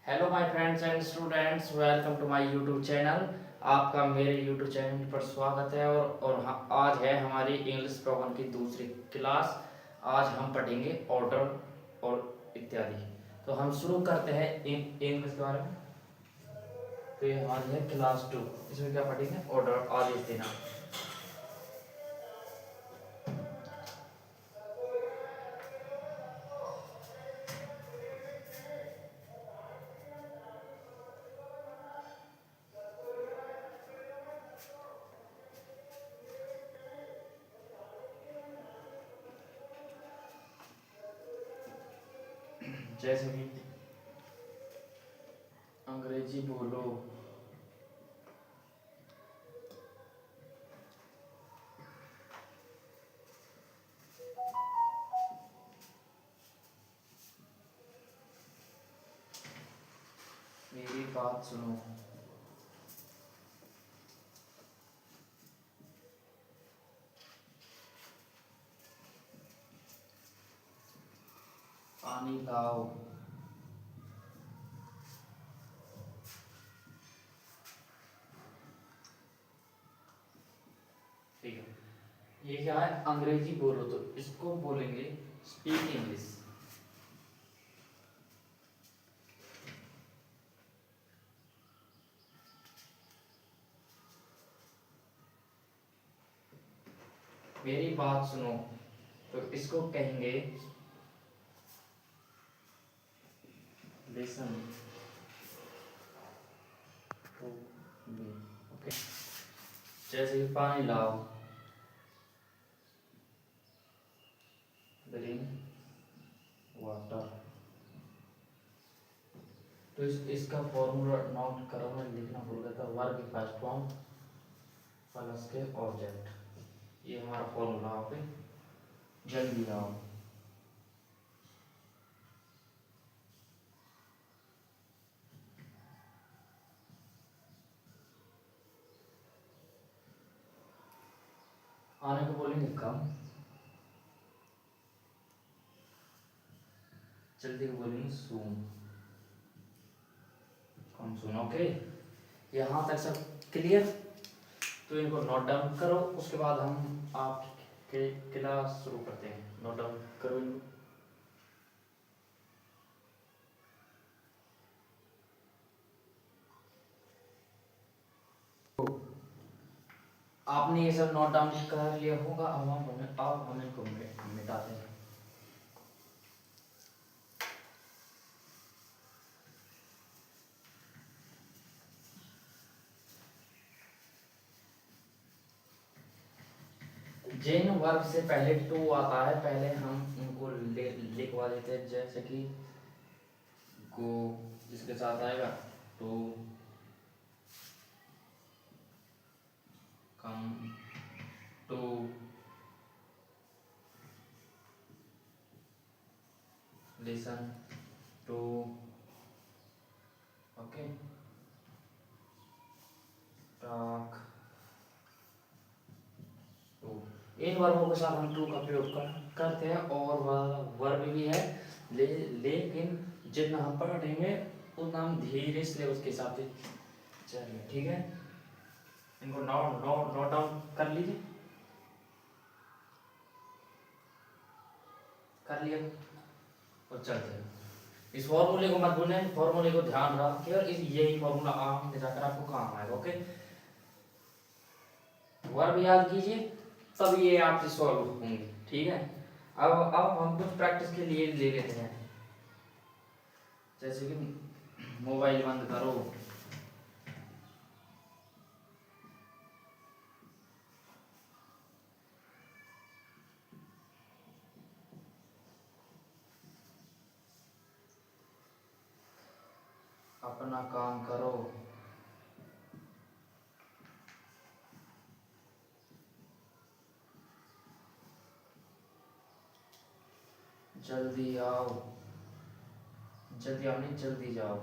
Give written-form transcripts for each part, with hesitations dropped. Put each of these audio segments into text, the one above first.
Hello my friends and students, welcome to my YouTube channel. आपका मेरे YouTube channel पर स्वागत है। आज है हमारी इंग्लिश स्पोकन की दूसरी क्लास। आज हम पढ़ेंगे ऑर्डर और इत्यादि। तो हम शुरू करते हैं इंग्लिश के बारे में। तो ये हमारी है क्लास 2। इसमें क्या पढ़ेंगे? ऑर्डर, आदेश देना। जैसे कि अंग्रेजी बोलो, मेरी बात सुनो, पानी लाओ, ठीक है। ये क्या है? अंग्रेजी बोलो, तो इसको बोलेंगे स्पीक इंग्लिश। मेरी बात सुनो, तो इसको कहेंगे लिसन टू मी। ओके। जैसे कि पानी लाओ, ब्रिंग वाटर। तो इसका फॉर्मूला नोट करो, मैं लिखना भूल गया था। वर्ब की फर्स्ट फॉर्म प्लस के ऑब्जेक्ट, ये हमारा फॉर्मूला। पे जल्दी आओ, आने को बोलेंगे कम, जल्दी को बोलेंगे सून, कम सून। ओके, यहाँ तक सब क्लियर? तो इनको नोट डाउन करो, उसके बाद हम आपके क्लास शुरू करते हैं। नोट डाउन करो इनको। आपने ये सब नोट डाउन कर लिया होगा। अब हम इनको मिटाते हैं। जिन वर्ब से पहले टू आता है, पहले हम उनको लिखवा देते हैं। जैसे कि गो, जिसके साथ आएगा to, come, to, listen to, okay, talk to. इन वर्बों के साथ हम टू का प्रयोग करते हैं। और वर्ब भी है, लेकिन जितना हम पढ़ेंगे उतना हम धीरे से उसके हिसाब से चलिए, ठीक है। इनको नोट डाउन कर लीजिए। कर लिया? और चलते हैं। इस फॉर्मूले को मत भूलें, फॉर्मूले को ध्यान रखिए, और इस यही फॉर्मूला आगे जाकर आपको काम आएगा। ओके, वर्ब याद कीजिए, तब ये आपसे सॉल्व होंगे, ठीक है। अब हम कुछ प्रैक्टिस के लिए ले लेते हैं। जैसे कि मोबाइल बंद करो, अपना काम करो, जल्दी आओ, जल्दी आओ नहीं, जल्दी जाओ,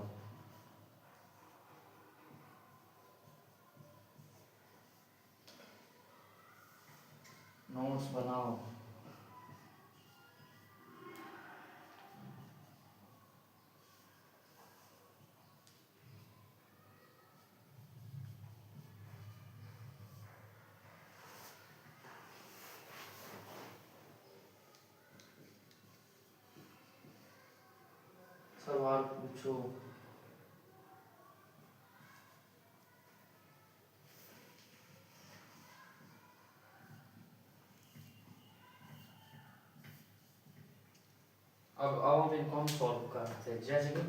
नोट्स बनाओ, सवाल पूछो। अब इनको हम सॉल्व करते हैं। जैसे कि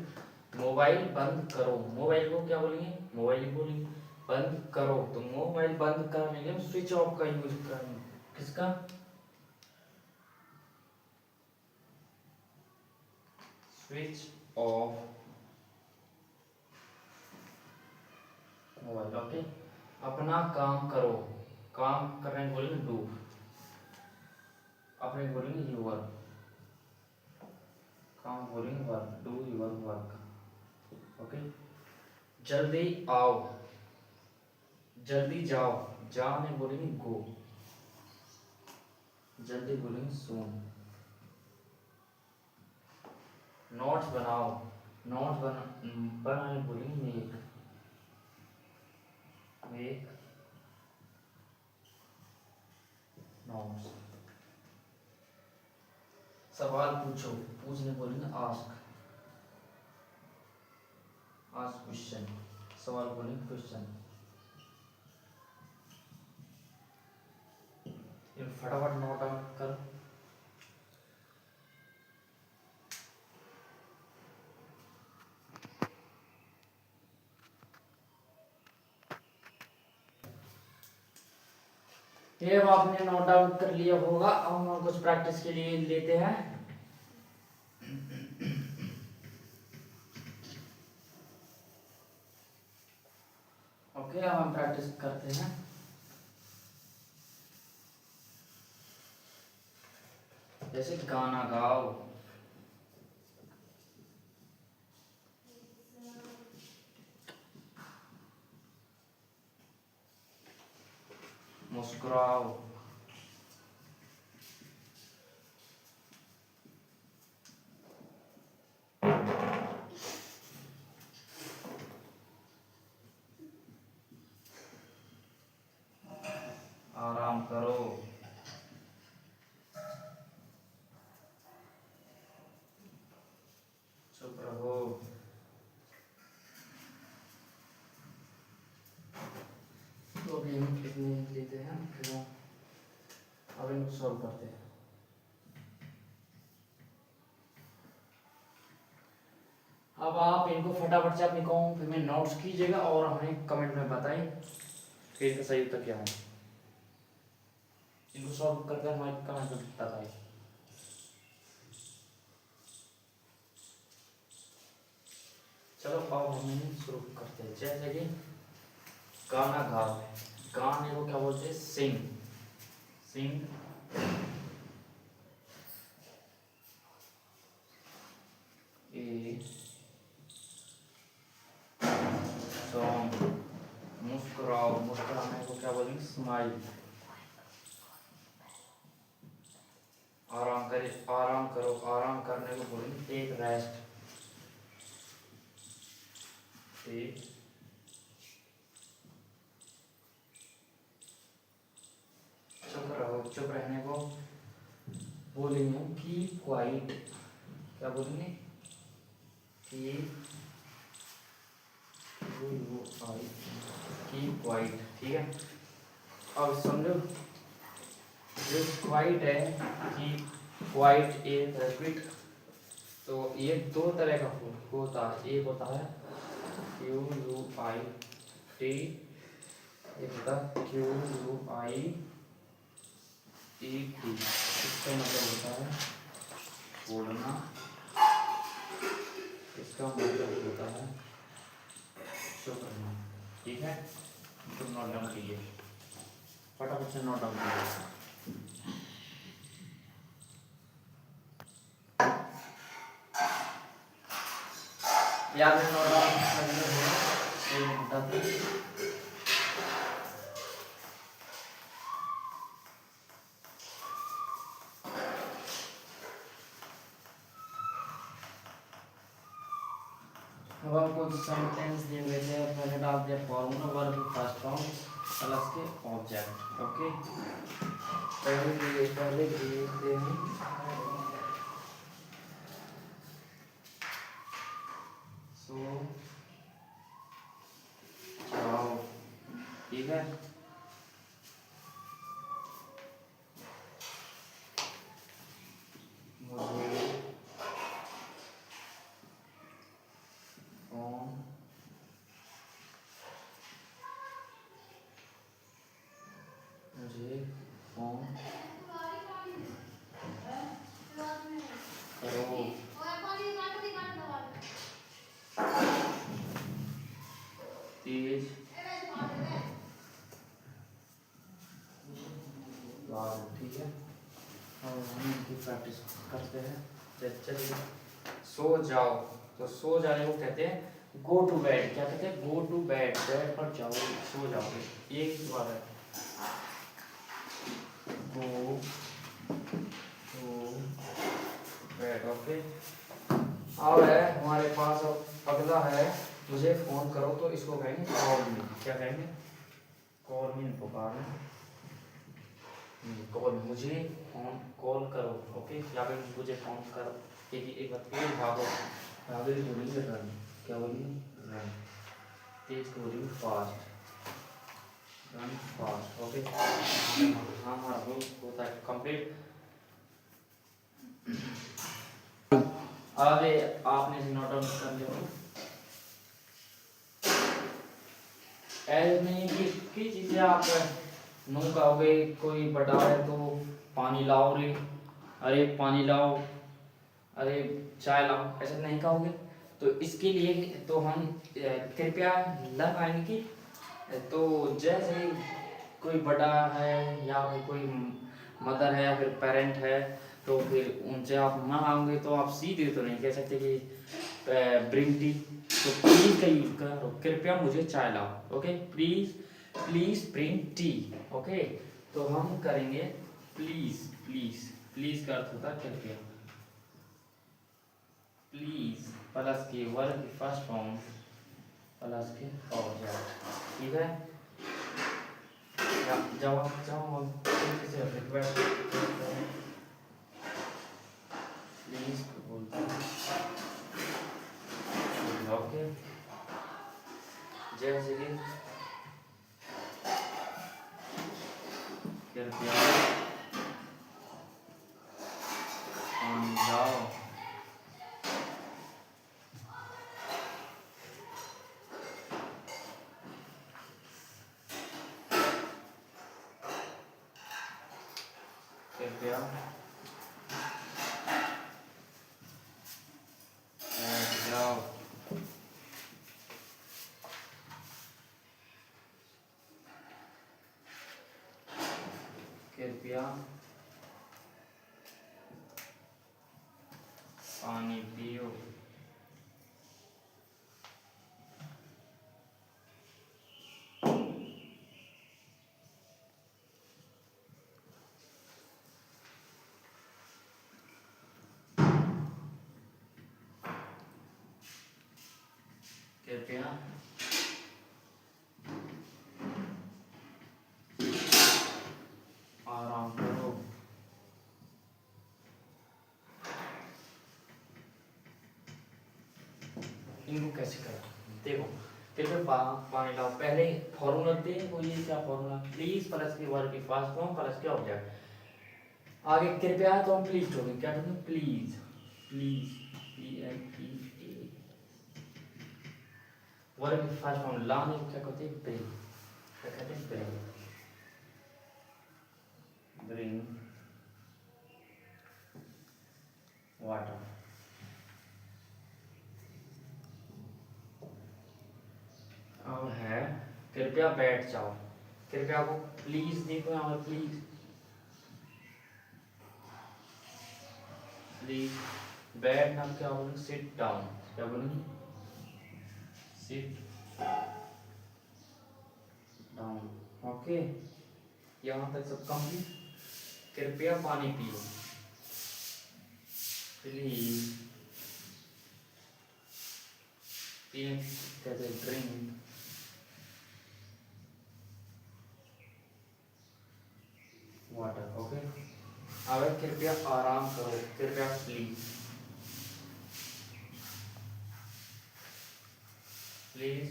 मोबाइल बंद करो, मोबाइल को क्या बोलेंगे? मोबाइल ही बोलेंगे। बंद करो, तो मोबाइल बंद करने के लिए स्विच ऑफ का यूज करेंगे। किसका? Switch off mobile. ओके। अपना काम करो, काम करने को बोलेंगे डू, अपने बोलेंगे यूर, काम बोलेंगे work, do your work. Okay. जल्दी आओ, जल्दी जाओ, जाने बोलेंगे गो, जल्दी बोलेंगे सून। नोट्स बनाओ, नोट्स बनाने बोलेंगे मेक, मेक नोट्स। सवाल पूछो, पूछने बोलेंगे आस्क, आस्क क्वेश्चन, सवाल बोलेंगे क्वेश्चन। ये फटाफट नोट आउट कर। ये अब आपने नोट डाउन कर लिया होगा। अब हम कुछ प्रैक्टिस के लिए लेते हैं। ओके, अब हम प्रैक्टिस करते हैं। जैसे गाना गाओ, मुस्कुराओ, आराम करो, चुप रहो। तो अभी हम कितने लेते हैं, फिर अब इनको सॉल्व करते हैं। अब आप इनको फटाफट से अपनी कॉपी में नोट्स कीजिएगा और हमें कमेंट में बताएं कि इसका सही उत्तर क्या है। इनको सॉल्व करके हमें कमेंट में बताएं। चलो अब हम शुरू करते हैं। जैसे कि गाना गाओ, गाने को क्या बोलते हैं? सिंग, सिंग। A song. मुस्कुराओ, मुस्कुराने को क्या बोलेंगे? स्माइल। आराम करे, आराम करो, आराम करने को बोलेंगे टेक रेस्ट, टेक। चुप रहो, चुप रहने को बोलेंगे कीप क्वाइट। क्या बोलेंगे? Keep keep quiet. ठीक है, अब समझो जो क्वाइट है, कीप क्वाइट, एक रिपीट। तो ये दो तरह का होता है। एक होता है क्यू यू आई टी, एक होता है क्यू यू आई ई टी। इसका मतलब होता है बोलना, इसका मतलब होता है शो करना। ठीक है, तो नोट डाउन कीजिए, फटाफट से नोट डाउन कीजिए। याद है नोट डाउन करने होगा। अब हम कुछ सेंटेंस दिए हुए थे, पहले डाल दिया formula, verb first form plus के ऑब्जेक्ट। ओके, पहले देखते हैं। ठीक है। मुझे फोन मुझे फोन करो। तेज ठीक है। और हम इनकी प्रैक्टिस करते हैं। चलिए सो जाओ, तो सो जाने को कहते हैं गो टू बेड। क्या कहते हैं? गो टू बेड, बेड पर जाओ, सो जाओ। एक ही बार है, गो टू बेड। ओके। अब है हमारे पास, अब अगला है मुझे फोन करो, तो इसको कहेंगे कॉल मी। क्या कहेंगे? कॉल मी, पुकारना। कॉल, मुझे फोन कॉल करो। ओके, या फिर मुझे फोन करो। एक बार तेज भागो, भागे बोलिए रन। क्या बोलिए? रन। तेज को बोलिए फास्ट, रन फास्ट। ओके, हाँ हमारा हो होता है कंप्लीट। आगे आपने नोट डाउन कर लिया हो। ऐसे नहीं कि चीजें आप नू कहोगे, कोई बड़ा है तो पानी लाओ रे, अरे पानी लाओ, अरे चाय लाओ, ऐसा नहीं कहोगे। तो इसके लिए तो हम कृपया लगाएंगे कि तो जैसे कोई बड़ा है या फिर कोई मदर है या फिर पेरेंट है, तो फिर उनसे आप मांगोगे तो आप सीधे तो नहीं कह सकते कि ब्रिंग टी। तो प्लीज का यूज करो, कृपया मुझे चाय लाओ। Okay, please please bring T. Okay, तो हम करेंगे प्लीज। प्लीज, प्लीज का अर्थ होता है कृपया। प्लीज प्लस के वर्ग की फर्स्ट फॉर्म प्लस के ऑब्जेक्ट। ठीक है। जवाब जाओ प्लीज बोलते हैं। ओके, जैसे कि कृपया जाओ, कृपया जाओ, कृपया पानी पियो। कृपया आराम करो। इनको कैसे करें? देखो, कृपया पानी लाओ। पहले फॉर्मूला दे वो, ये क्या फॉर्मूला? प्लीज प्लस के वर्ग की फर्स्ट फॉर्म प्लस के ऑब्जेक्ट। आगे कृपया है तो हम प्लीज ढूंढेंगे। क्या ढूंढेंगे? प्लीज। Please, PLEA। वर्ग की फर्स्ट फॉर्म लाने को क्या कहते हैं? ब्रिंग। क्या कहते हैं? ब्रिंग। Bring water. अब है कृपया बैठ जाओ। कृपया को प्लीज देखो यहाँ पर, प्लीज प्लीज। बैठना क्या बोलेंगे? Sit down. क्या बोलेंगे? Sit down. ओके, यहाँ तक सब कंप्लीट। कृपया पानी पियो, प्लीज। पीने कहते हैं ड्रिंक वाटर। ओके, अब कृपया आराम करो। कृपया प्लीज, प्लीज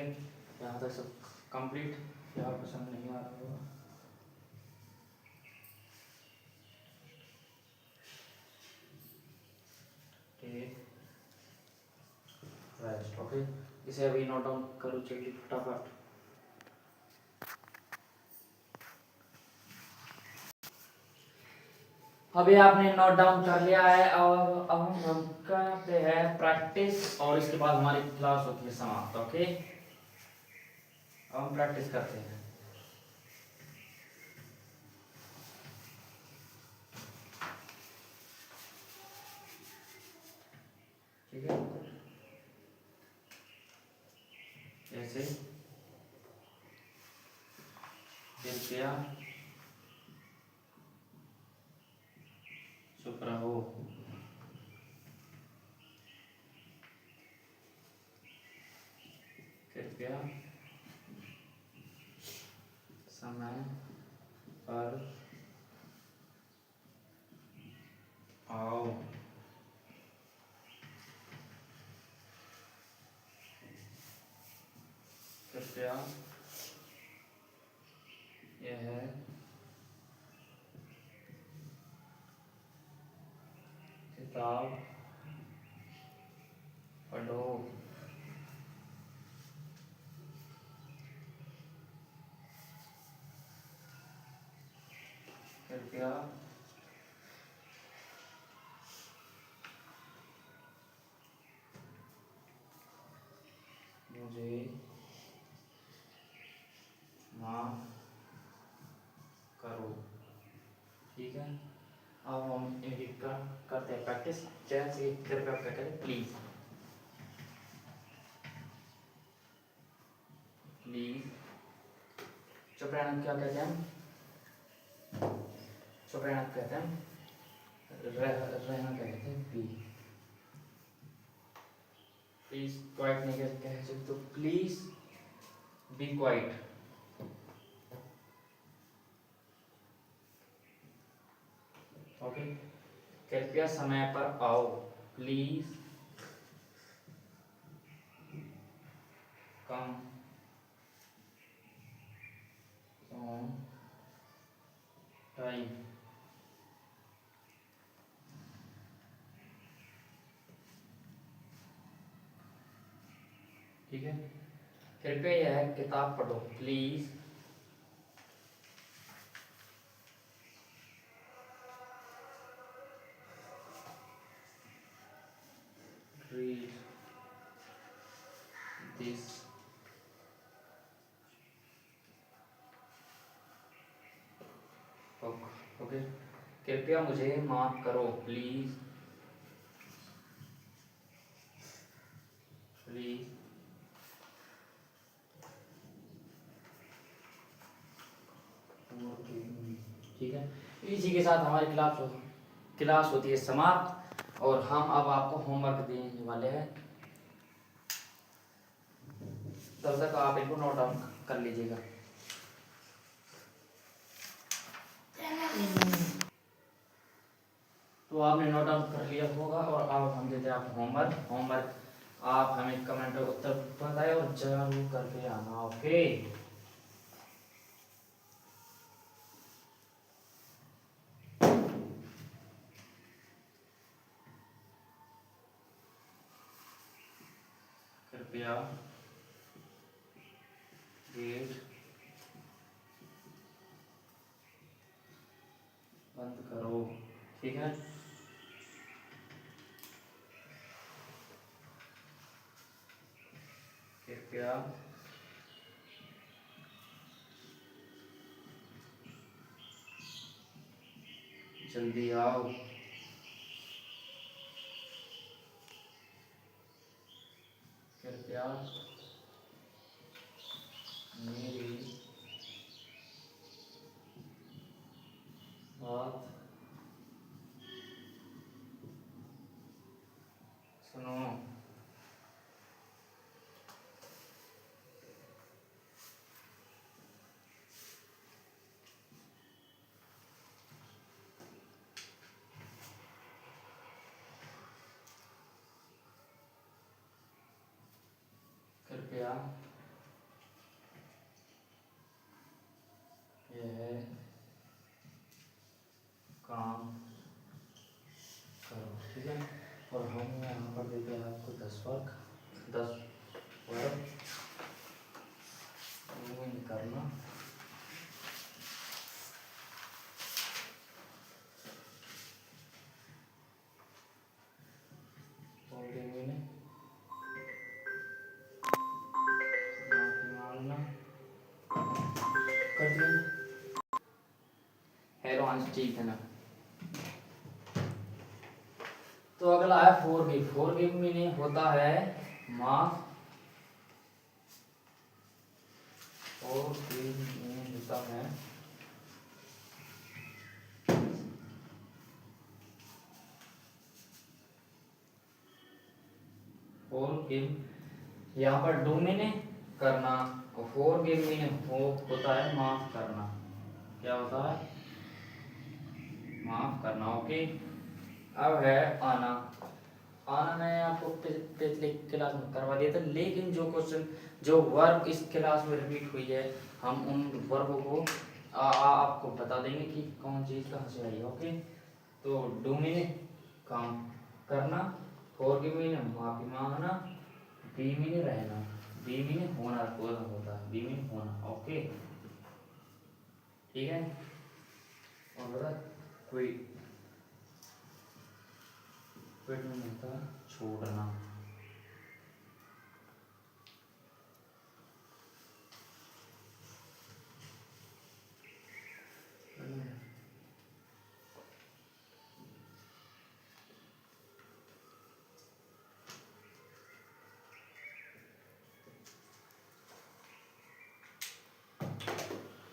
यहाँ तक सब कंप्लीट। यहाँ पसंद नहीं आ रहा होगा। रेस्ट। ओके, इसे अभी नोट डाउन करो, चलिए फटाफट। अभी आपने नोट डाउन कर लिया है और अब हम करते हैं प्रैक्टिस और इसके बाद हमारी क्लास होती है समाप्त। ओके, अब हम प्रैक्टिस करते हैं। ठीक है, ऐसे कृपया चुप रहो। कृपया समय पर आओ। कृपया यह किताब पढ़ो। कृपया मुझे माफ करो। ठीक है, अब हम इनकी करते हैं प्रैक्टिस। जैसे कृपया कहते हैं प्लीज। प्लीज चुप रहना क्या कहते हैं? चुप रहना कहते हैं, रहना क्या कहते हैं? बी। प्लीज क्वाइट नहीं कह सकते तो प्लीज बी क्वाइट। ओके, कृपया समय पर आओ। Please come on time. ठीक है, कृपया यह किताब पढ़ो। Please read this book. Okay, कृपया मुझे माफ करो। प्लीज प्लीज ठीक है, इसी के साथ हमारी क्लास होती है समाप्त और हम अब आपको होमवर्क देने वाले हैं। तब तक आप इनको नोट डाउन कर लीजिएगा। तो आपने नोट डाउन कर लिया होगा और अब हम देते हैं आपको होमवर्क आप हमें कमेंट में उत्तर बताएं और जरूर करके आना। ओके, कृपया गेट बंद करो। ठीक है, कृपया जल्दी आओ। कृपया मेरी बात सुनो। कृपया हेलो अंश ठीक है ना। तो अगला है फॉरगिव। फॉरगिव मीनिंग होता है माफ। फॉरगिव मीनिंग होता है फॉरगिव। यहाँ पर डू मीनिंग करना और फॉरगिव मीनिंग होता है माफ करना। क्या होता है? माफ करना। ओके। अब है आना। आना मैं आपको पिछले क्लास में करवा दिया था, लेकिन जो क्वेश्चन जो वर्ब इस क्लास में रिपीट हुई है हम उन वर्ब को आपको बता देंगे कि कौन चीज़ कहाँ से आई है। ओके। तो डू मीनिंग काम करना, फॉरगिव मीनिंग माफी मांगना, बी मीनिंग रहना, बी मीनिंग होना होता है, बी मीनिंग होना। ओके ठीक है। और बता कोई क्विट नहीं होता छोड़ना।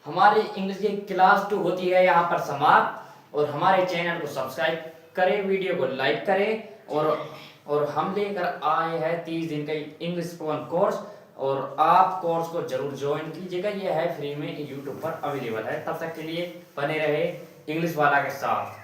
हमारी इंग्लिश की क्लास 2 होती है यहाँ पर समाप्त। और हमारे चैनल को सब्सक्राइब करें, वीडियो को लाइक करें। और हम लेकर आए हैं 30 दिन का इंग्लिश स्पोकन कोर्स, और आप कोर्स को जरूर ज्वाइन कीजिएगा। यह है फ्री में यूट्यूब पर अवेलेबल है। तब तक के लिए बने रहे इंग्लिश वाला के साथ।